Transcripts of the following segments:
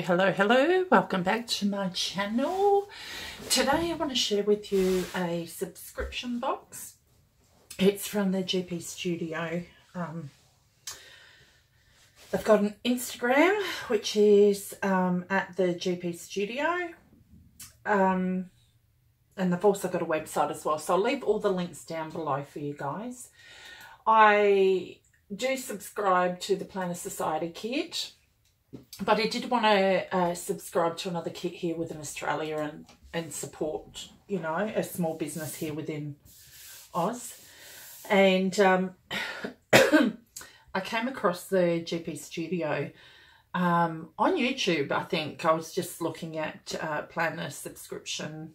Hello, welcome back to my channel. Today I want to share with you a subscription box. It's from the GP Studio. They've got an Instagram, which is at the GP Studio, and they've also got a website as well, so I'll leave all the links down below for you guys. I do subscribe to the Planner Society kit, but I did want to subscribe to another kit here within Australia and support, you know, a small business here within Oz. And I came across the GP Studio on YouTube. I think I was just looking at planner subscription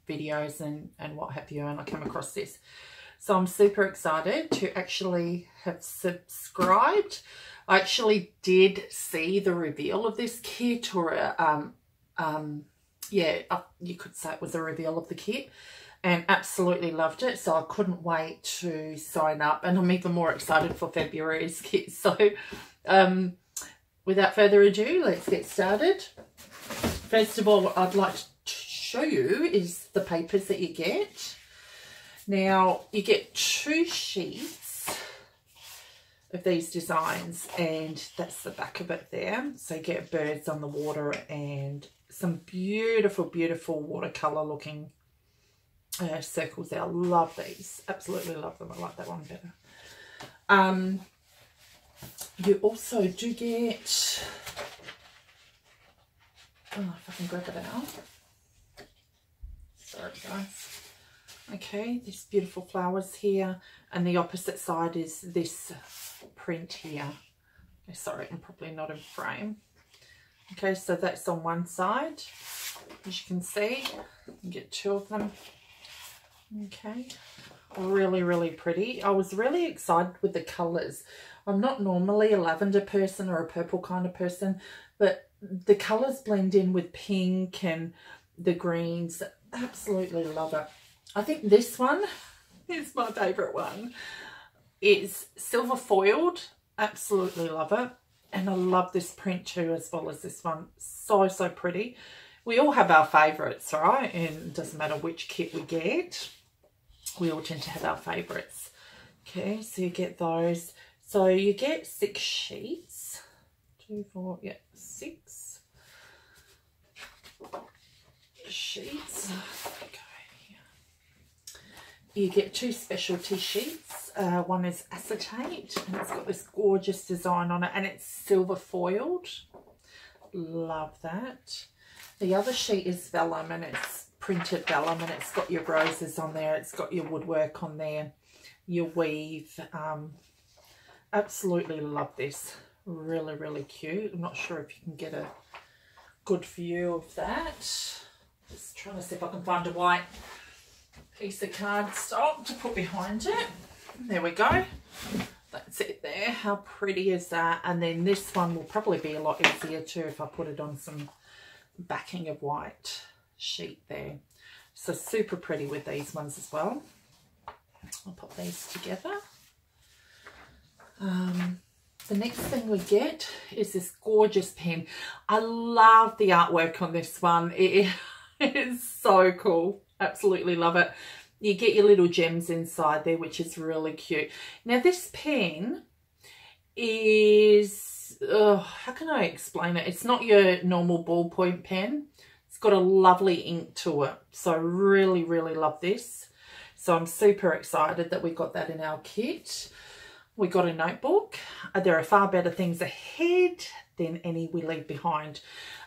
videos and what have you, and I came across this. So I'm super excited to actually have subscribed. I actually did see the reveal of this kit, or yeah, you could say it was a reveal of the kit, and absolutely loved it. So I couldn't wait to sign up, and I'm even more excited for February's kit. So without further ado, let's get started. First of all, what I'd like to show you is the papers that you get. Now, you get 2 sheets of these designs, and that's the back of it there. So you get birds on the water and some beautiful, beautiful watercolour looking circles there. I love these. Absolutely love them. I like that one better. You also do get, oh, if I can grab it out. Sorry, guys. Okay, these beautiful flowers here, and the opposite side is this print here. Okay, sorry, I'm probably not in frame. Okay, so that's on one side. As you can see, you get 2 of them. Okay, really, really pretty. I was really excited with the colours. I'm not normally a lavender person or a purple kind of person, but the colours blend in with pink and the greens. Absolutely love it. I think this one is my favourite one. It's silver foiled. Absolutely love it. And I love this print too, as well as this one. So, so pretty. We all have our favourites, right? And it doesn't matter which kit we get. We all tend to have our favourites. Okay, so you get those. So you get 6 sheets. 2, 4, yeah, 6 sheets. Okay. You get 2 specialty sheets. One is acetate, and it's got this gorgeous design on it, and it's silver foiled. Love that. The other sheet is vellum, and it's printed vellum, and it's got your roses on there. It's got your woodwork on there, your weave. Absolutely love this. Really, really cute. I'm not sure if you can get a good view of that. Just trying to see if I can find a white piece of cardstock to put behind it. There we go. That's it there. How pretty is that? And then this one will probably be a lot easier too if I put it on some backing of white sheet there. So super pretty with these ones as well. I'll put these together. The next thing we get is this gorgeous pen. I love the artwork on this one. It is so cool. Absolutely love it. You get your little gems inside there, which is really cute. Now this pen is, how can I explain it? It's not your normal ballpoint pen. It's got a lovely ink to it. So really, really love this. So I'm super excited that we got that in our kit. We got a notebook. There are far better things ahead than any we leave behind.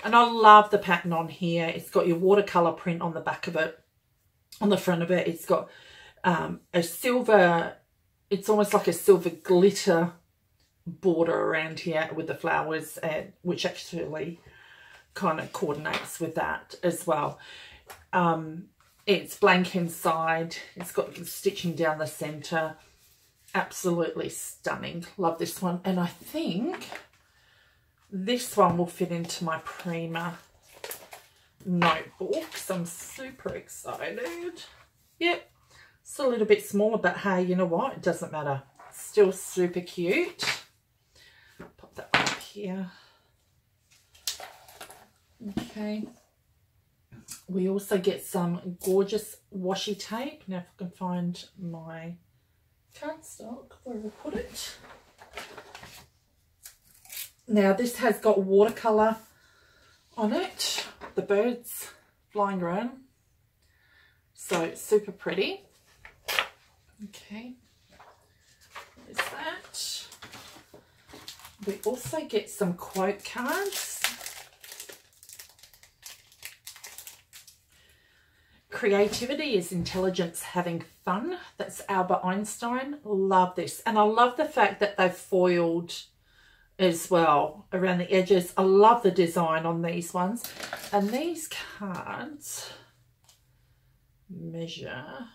And I love the pattern on here. It's got your watercolour print on the back of it. On the front of it, it's got a silver, it's almost like a silver glitter border around here with the flowers, which actually kind of coordinates with that as well. It's blank inside. It's got stitching down the centre. Absolutely stunning. Love this one. And I think this one will fit into my Prima notebook, so I'm super excited. Yep, it's a little bit smaller, but hey, you know what, it doesn't matter. It's still super cute. Pop that up here. Okay. We also get some gorgeous washi tape. Now if I can find my cardstock, where I put it. Now this has got watercolour on it. The birds flying around. So it's super pretty. Okay. There's that. We also get some quote cards. Creativity is intelligence having fun. That's Albert Einstein. Love this. And I love the fact that they've foiled as well around the edges. I love the design on these ones. And these cards measure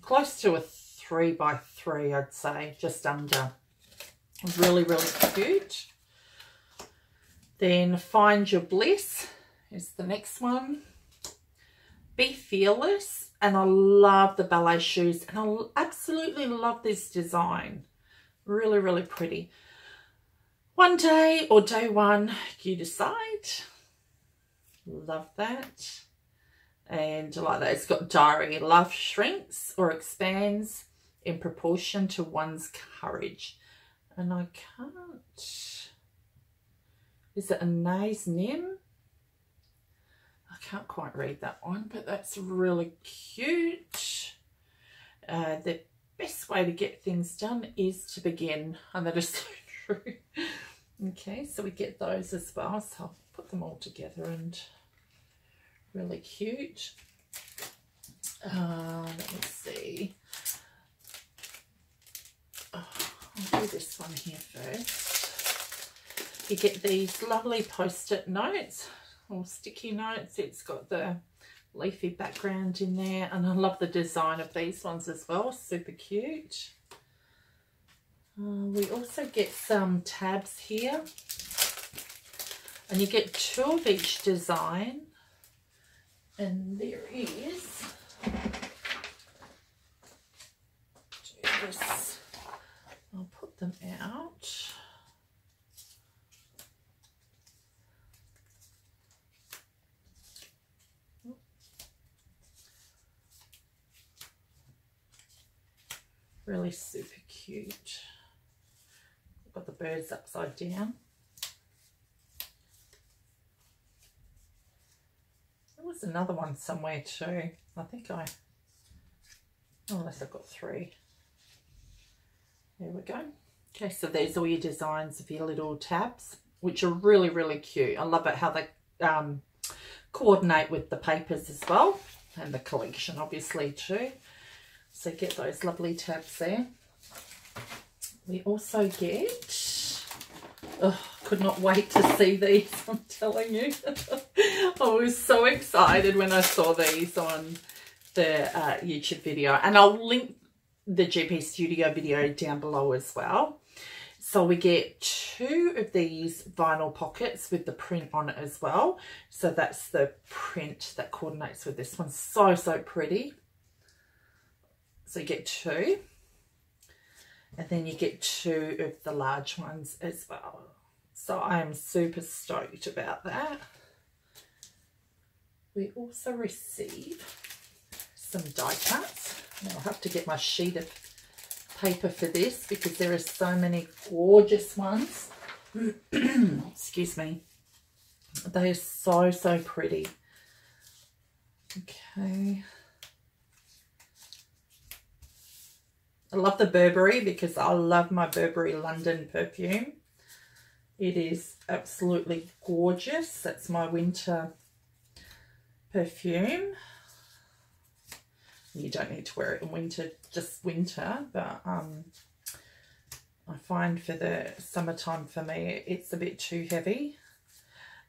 close to a 3 by 3, I'd say, just under. Really, really cute. Then Find Your Bliss is the next one. Be Fearless, and I love the ballet shoes, and I absolutely love this design. Really, really pretty. One day or day one, you decide. Love that. And I like that. It's got diary. Love shrinks or expands in proportion to one's courage. And I can't... Is it a Nays Nim? I can't quite read that one, but that's really cute. The best way to get things done is to begin, and that is so true. Okay, so we get those as well, so I'll put them all together, and really cute. Let me see. Oh, I'll do this one here first. You get these lovely post-it notes or sticky notes. It's got the leafy background in there, and I love the design of these ones as well. Super cute. We also get some tabs here, and you get 2 of each design, and there is do this. I'll put them out. Really super cute. Got the birds upside down. There was another one somewhere too. I think unless I've got 3. There we go. Okay, so there's all your designs of your little tabs, which are really, really cute. I love it how they coordinate with the papers as well, and the collection obviously too. So get those lovely tabs there. We also get, could not wait to see these, I'm telling you. I was so excited when I saw these on the YouTube video, and I'll link the GP Studio video down below as well. So we get 2 of these vinyl pockets with the print on it as well. So that's the print that coordinates with this one. So, so pretty. So you get 2, and then you get 2 of the large ones as well. So I am super stoked about that. We also receive some die cuts. Now I'll have to get my sheet of paper for this because there are so many gorgeous ones. Excuse me. They are so, so pretty. Okay. I love the Burberry because I love my Burberry London perfume. It is absolutely gorgeous. That's my winter perfume. You don't need to wear it in winter, just winter, but I find for the summertime for me it's a bit too heavy.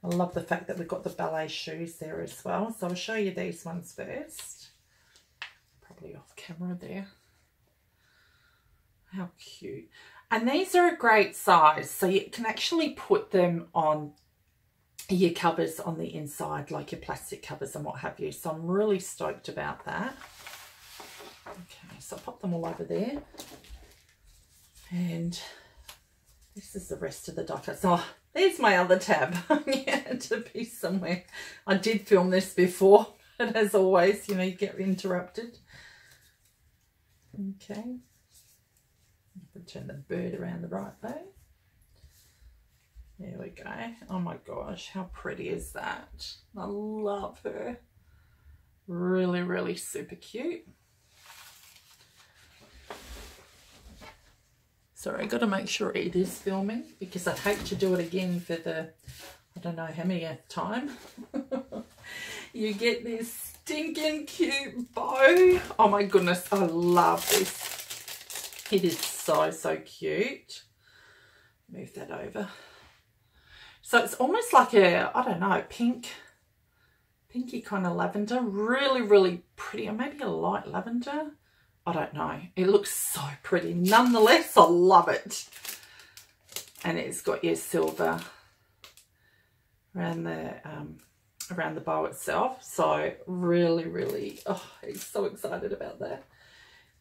I love the fact that we've got the ballet shoes there as well. So I'll show you these ones first. Probably off camera there. How cute. And these are a great size, so you can actually put them on your covers on the inside, like your plastic covers and what have you. So I'm really stoked about that. Okay, so I'll pop them all over there. And This is the rest of the die cuts. Oh, there's my other tab. Yeah, to be somewhere. I did film this before, and as always, you know, you get interrupted. Okay. Turn the bird around the right way. There we go. Oh my gosh, how pretty is that? I love her. Really, really super cute. Sorry, I got to make sure it is filming because I'd hate to do it again for the, I don't know how many time. You get this stinking cute bow. Oh my goodness, I love this. It is so, so cute. Move that over. So it's almost like a, I don't know, pinky kind of lavender. Really, really pretty. Or maybe a light lavender. I don't know. It looks so pretty. Nonetheless, I love it. And it's got your silver around the bow itself. So really, really, oh, I'm so excited about that.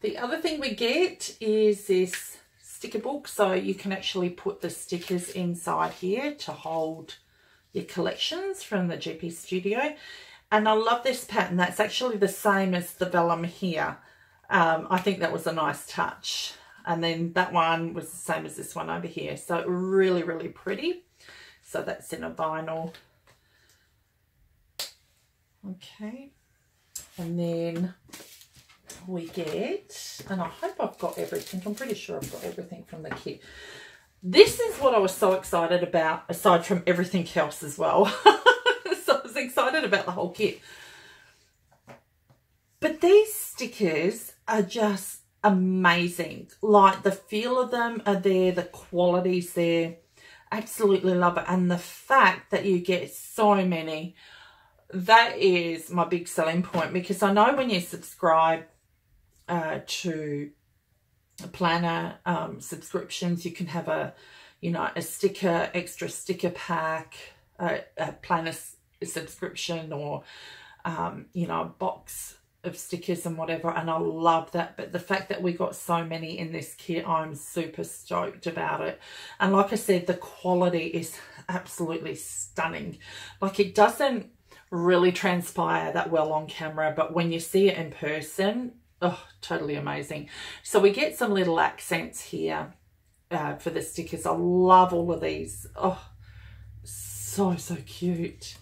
The other thing we get is this sticker book. So you can actually put the stickers inside here to hold your collections from the GP Studio. And I love this pattern. That's actually the same as the vellum here. I think that was a nice touch. And then that one was the same as this one over here. So really, really pretty. So that's in a vinyl. Okay. And then we get, and I hope I've got everything. I'm pretty sure I've got everything from the kit. This is what I was so excited about, aside from everything else as well. So I was excited about the whole kit. But these stickers are just amazing. Like the feel of them are there, the quality's there. Absolutely love it. And the fact that you get so many, that is my big selling point, because I know when you subscribe to planner subscriptions, you can have a, you know, a sticker, extra sticker pack, a planner subscription, or you know, a box of stickers and whatever, and I love that. But the fact that we got so many in this kit, I'm super stoked about it. And like I said, the quality is absolutely stunning. Like, it doesn't really transpire that well on camera, but when you see it in person, oh, totally amazing. So we get some little accents here for the stickers. I love all of these. Oh, so, so cute.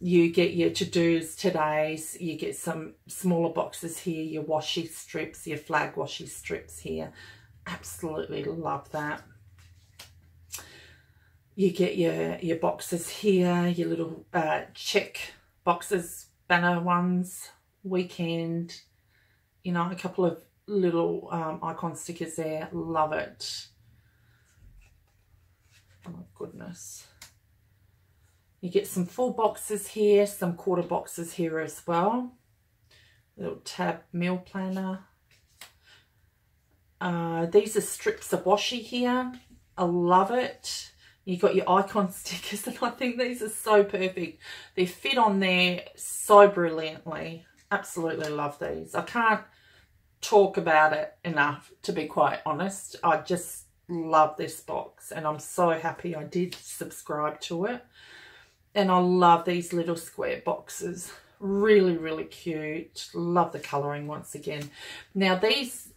You get your to-dos, todays, you get some smaller boxes here, your washi strips, your flag washi strips here. Absolutely love that. You get your boxes here, your little check boxes, banner ones, weekend, you know, a couple of little icon stickers there. Love it. Oh my goodness. You get some full boxes here, some quarter boxes here as well. Little tab meal planner. These are strips of washi here. I love it. You got your icon stickers, and I think these are so perfect. They fit on there so brilliantly. Absolutely love these. I can't talk about it enough, to be quite honest. I just love this box, and I'm so happy I did subscribe to it. And I love these little square boxes. Really, really cute. Love the colouring once again. Now these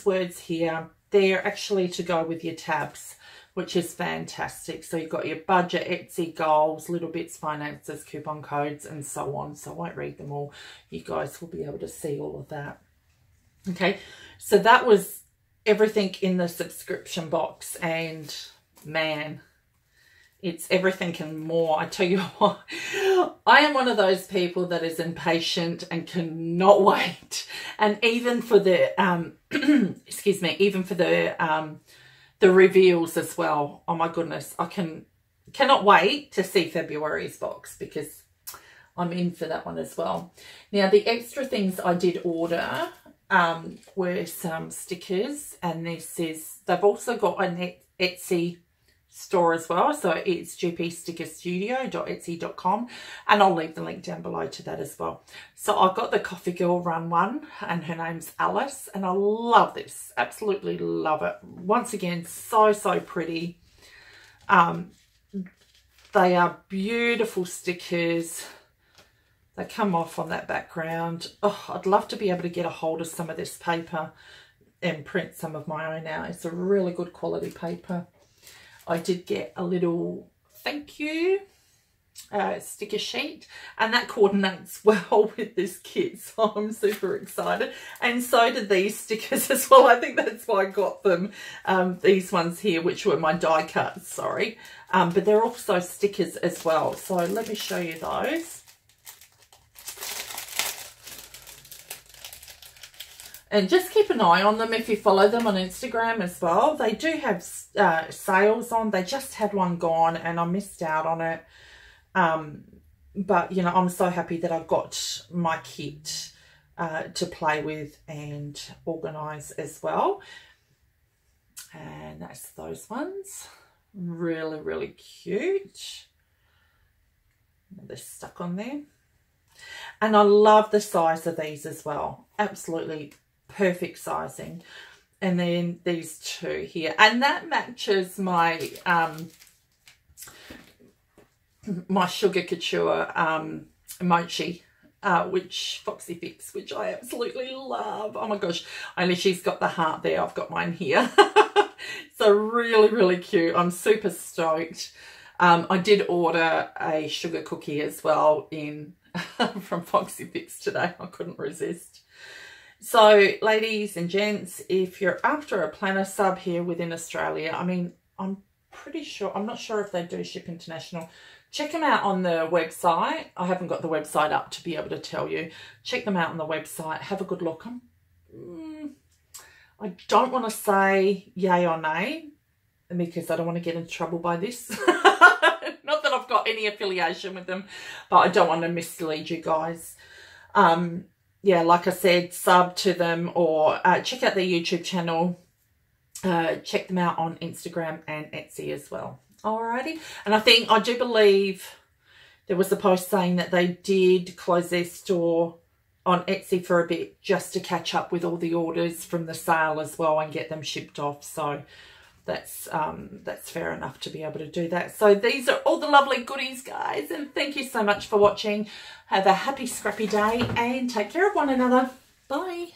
words here, they're actually to go with your tabs, which is fantastic. So you've got your budget, Etsy, goals, little bits, finances, coupon codes, and so on. So I won't read them all. You guys will be able to see all of that. Okay, so that was everything in the subscription box, and man, it's everything and more. I tell you what, I am one of those people that is impatient and cannot wait. And even for the excuse me, even for the reveals as well. Oh my goodness, I cannot wait to see February's box, because I'm in for that one as well. Now the extra things I did order were some stickers, and this is, they've also got an Etsy store as well. So it's GPStudio.etsy.com, and I'll leave the link down below to that as well. So I've got the Coffee Girl Run one, and her name's Alice, and I love this. Absolutely love it. Once again, so pretty. They are beautiful stickers. They come off on that background. Oh, I'd love to be able to get a hold of some of this paper and print some of my own out. It's a really good quality paper. I did get a little thank you sticker sheet, and that coordinates well with this kit, so I'm super excited. And so did these stickers as well. I think that's why I got them. These ones here, which were my die cuts, sorry. But they're also stickers as well. So let me show you those. And just keep an eye on them if you follow them on Instagram as well. They do have sales on. They just had one gone and I missed out on it. But, you know, I'm so happy that I've got my kit to play with and organise as well. And that's those ones. Really cute. They're stuck on there. And I love the size of these as well. Absolutely perfect sizing. And then these two here, and that matches my my Sugar Couture mochi, which Foxy Fix, which I absolutely love. Oh my gosh, only she's got the heart there, I've got mine here. So really cute. I'm super stoked. I did order a sugar cookie as well in from Foxy Fix today. I couldn't resist. So ladies and gents, if you're after a planner sub here within Australia, I mean, I'm pretty sure, I'm not sure if they do ship international. Check them out on the website. I haven't got the website up to be able to tell you. Check them out on the website. Have a good look. I don't want to say yay or nay because I don't want to get into trouble by this. Not that I've got any affiliation with them, but I don't want to mislead you guys. Yeah, like I said, sub to them or check out their YouTube channel. Check them out on Instagram and Etsy as well. Alrighty. And I do believe there was a post saying that they did close their store on Etsy for a bit just to catch up with all the orders from the sale as well and get them shipped off. So that's fair enough to be able to do that. So these are all the lovely goodies, guys, and thank you so much for watching. Have a happy scrappy day and take care of one another. Bye.